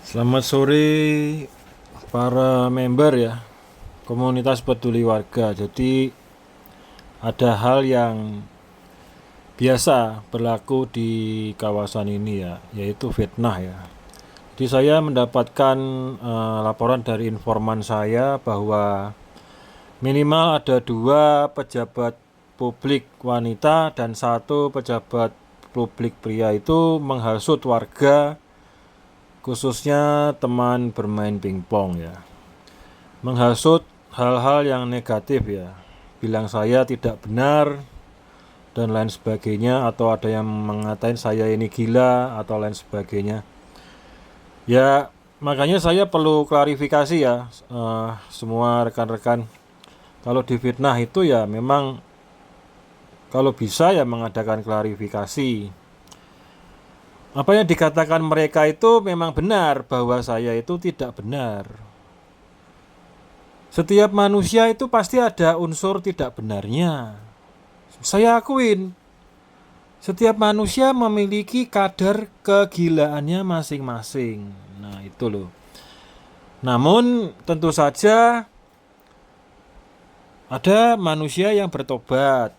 Selamat sore para member ya, komunitas peduli warga. Jadi ada hal yang biasa berlaku di kawasan ini ya, yaitu fitnah ya. Jadi saya mendapatkan laporan dari informan saya bahwa minimal ada 2 pejabat publik wanita dan 1 pejabat publik pria itu menghasut warga, khususnya teman bermain pingpong ya. Menghasut hal-hal yang negatif ya. Bilang saya tidak benar dan lain sebagainya, atau ada yang mengatain saya ini gila atau lain sebagainya. Ya, makanya saya perlu klarifikasi ya, semua rekan-rekan. Kalau difitnah itu ya memang kalau bisa ya mengadakan klarifikasi. Apa yang dikatakan mereka itu memang benar, bahwa saya itu tidak benar. Setiap manusia itu pasti ada unsur tidak benarnya. Saya akuin, setiap manusia memiliki kadar kegilaannya masing-masing. Nah, itu loh. Namun, tentu saja ada manusia yang bertobat.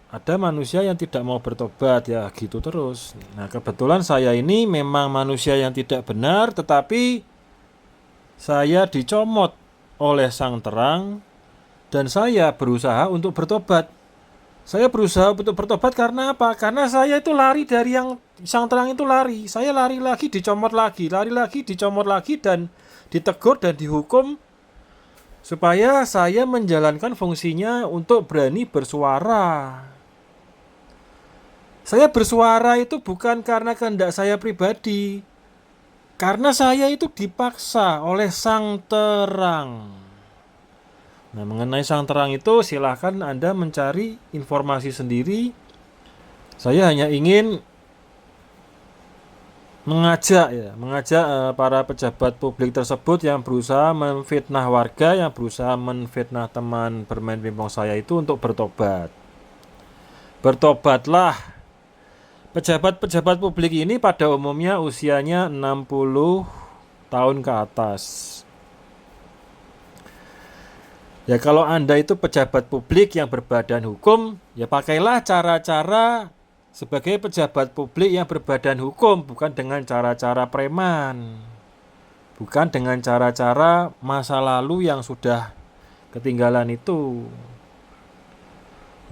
Ada manusia yang tidak mau bertobat, ya gitu terus. Nah, kebetulan saya ini memang manusia yang tidak benar, tetapi saya dicomot oleh Sang Terang dan saya berusaha untuk bertobat. Saya berusaha untuk bertobat karena apa? Karena saya itu lari dari yang Sang Terang itu lari. Saya lari lagi, dicomot lagi, lari lagi, dicomot lagi, dan ditegur dan dihukum supaya saya menjalankan fungsinya untuk berani bersuara. Saya bersuara itu bukan karena kehendak saya pribadi, karena saya itu dipaksa oleh Sang Terang. Nah, mengenai Sang Terang itu silahkan Anda mencari informasi sendiri. Saya hanya ingin mengajak para pejabat publik tersebut yang berusaha memfitnah warga, yang berusaha memfitnah teman bermain pingpong saya itu untuk bertobat. Bertobatlah. Pejabat-pejabat publik ini pada umumnya usianya 60 tahun ke atas. Ya, kalau Anda itu pejabat publik yang berbadan hukum, ya pakailah cara-cara sebagai pejabat publik yang berbadan hukum, bukan dengan cara-cara preman. Bukan dengan cara-cara masa lalu yang sudah ketinggalan itu.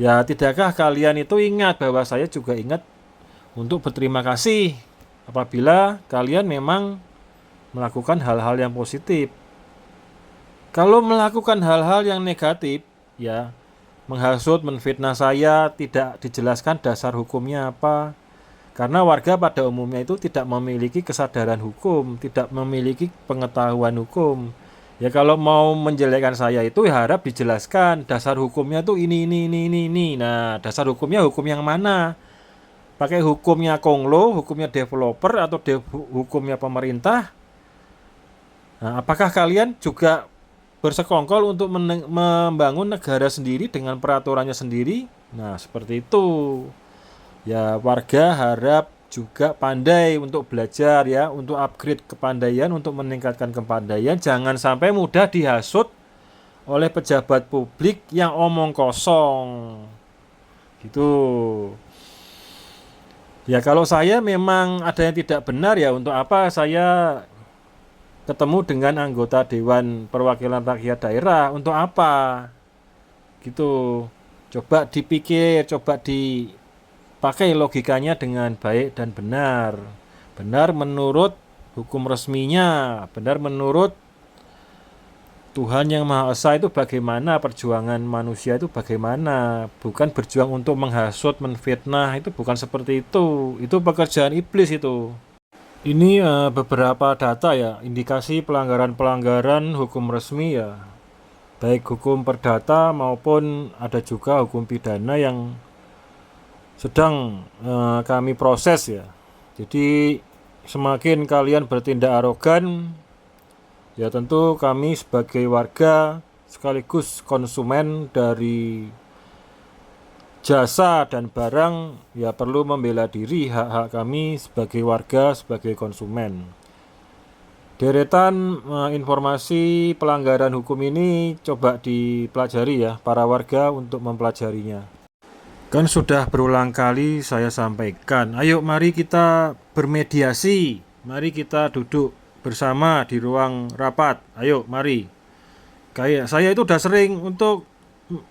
Ya, tidakkah kalian itu ingat bahwa saya juga ingat untuk berterima kasih apabila kalian memang melakukan hal-hal yang positif. Kalau melakukan hal-hal yang negatif, ya, menghasut, menfitnah saya, tidak dijelaskan dasar hukumnya apa. Karena warga pada umumnya itu tidak memiliki kesadaran hukum, tidak memiliki pengetahuan hukum. Ya, kalau mau menjelekkan saya itu ya harap dijelaskan dasar hukumnya tuh ini. Nah, dasar hukumnya hukum yang mana? Pakai hukumnya Konglo, hukumnya developer, atau hukumnya pemerintah? Nah, apakah kalian juga bersekongkol untuk membangun negara sendiri dengan peraturannya sendiri? Nah, seperti itu. Ya, warga harap juga pandai untuk belajar ya, untuk upgrade kepandaian, untuk meningkatkan kepandaian. Jangan sampai mudah dihasut oleh pejabat publik yang omong kosong. Gitu. Ya, kalau saya memang ada yang tidak benar, ya untuk apa saya ketemu dengan anggota Dewan Perwakilan Rakyat Daerah? Untuk apa? Gitu. Coba dipikir, coba dipakai logikanya dengan baik dan benar. Benar menurut hukum resminya, benar menurut Tuhan yang Maha Esa itu bagaimana, perjuangan manusia itu bagaimana. Bukan berjuang untuk menghasut, menfitnah, itu bukan seperti itu. Itu pekerjaan iblis itu. Ini beberapa data ya, indikasi pelanggaran-pelanggaran hukum resmi ya, baik hukum perdata maupun ada juga hukum pidana yang sedang kami proses ya. Jadi semakin kalian bertindak arogan, ya tentu kami sebagai warga sekaligus konsumen dari jasa dan barang ya perlu membela diri, hak-hak kami sebagai warga, sebagai konsumen. Deretan informasi pelanggaran hukum ini coba dipelajari ya para warga untuk mempelajarinya. Kan sudah berulang kali saya sampaikan, ayo mari kita bermediasi, mari kita duduk bersama di ruang rapat, ayo mari. Kayak saya itu udah sering untuk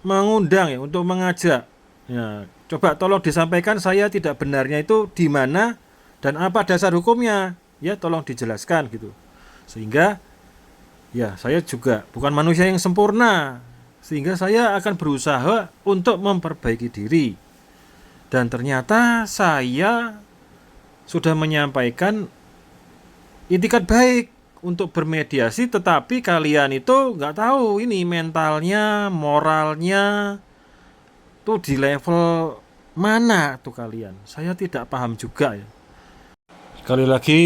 mengundang ya, untuk mengajak. Ya, coba tolong disampaikan saya tidak benarnya itu di mana dan apa dasar hukumnya. Ya, tolong dijelaskan gitu. Sehingga ya saya juga bukan manusia yang sempurna. Sehingga saya akan berusaha untuk memperbaiki diri. Dan ternyata saya sudah menyampaikan itikat baik untuk bermediasi, tetapi kalian itu nggak tahu ini mentalnya, moralnya tuh di level mana tuh kalian. Saya tidak paham juga ya. Sekali lagi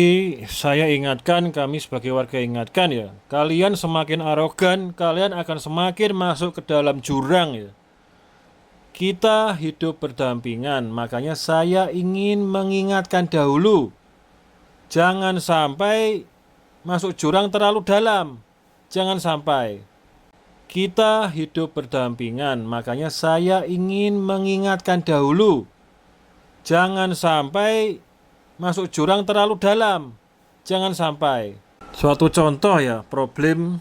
saya ingatkan, kami sebagai warga ingatkan ya, kalian semakin arogan, kalian akan semakin masuk ke dalam jurang ya. Kita hidup berdampingan, makanya saya ingin mengingatkan dahulu, jangan sampai masuk jurang terlalu dalam. Jangan sampai. Kita hidup berdampingan, makanya saya ingin mengingatkan dahulu, jangan sampai masuk jurang terlalu dalam. Jangan sampai. Suatu contoh ya, problem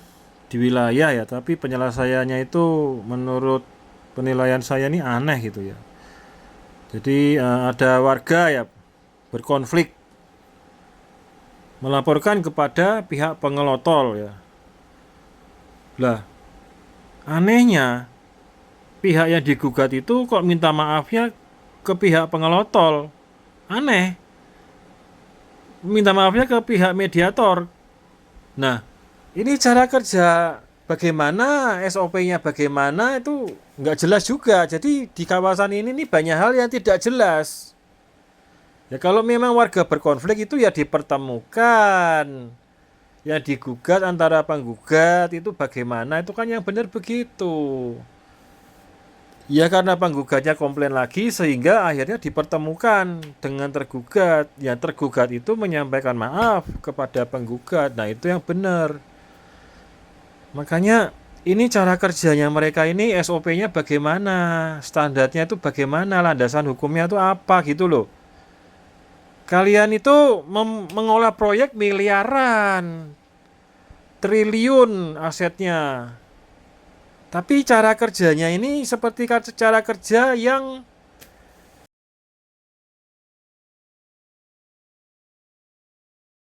di wilayah ya, tapi penyelesaiannya itu menurut penilaian saya ini aneh gitu ya. Jadi ada warga ya berkonflik, melaporkan kepada pihak pengelotol ya. Lah, anehnya pihak yang digugat itu kok minta maafnya ke pihak pengelotol. Aneh. Minta maafnya ke pihak mediator. Nah, ini cara kerja bagaimana, SOP-nya bagaimana itu nggak jelas juga. Jadi di kawasan ini nih banyak hal yang tidak jelas. Ya kalau memang warga berkonflik itu ya dipertemukan. Yang digugat antara penggugat itu bagaimana, itu kan yang benar begitu. Ya karena penggugatnya komplain lagi sehingga akhirnya dipertemukan dengan tergugat. Yang tergugat itu menyampaikan maaf kepada penggugat. Nah itu yang benar. Makanya ini cara kerjanya mereka ini, SOP-nya bagaimana, standarnya itu bagaimana, landasan hukumnya itu apa gitu loh. Kalian itu mengolah proyek miliaran, triliun asetnya. Tapi cara kerjanya ini seperti cara kerja yang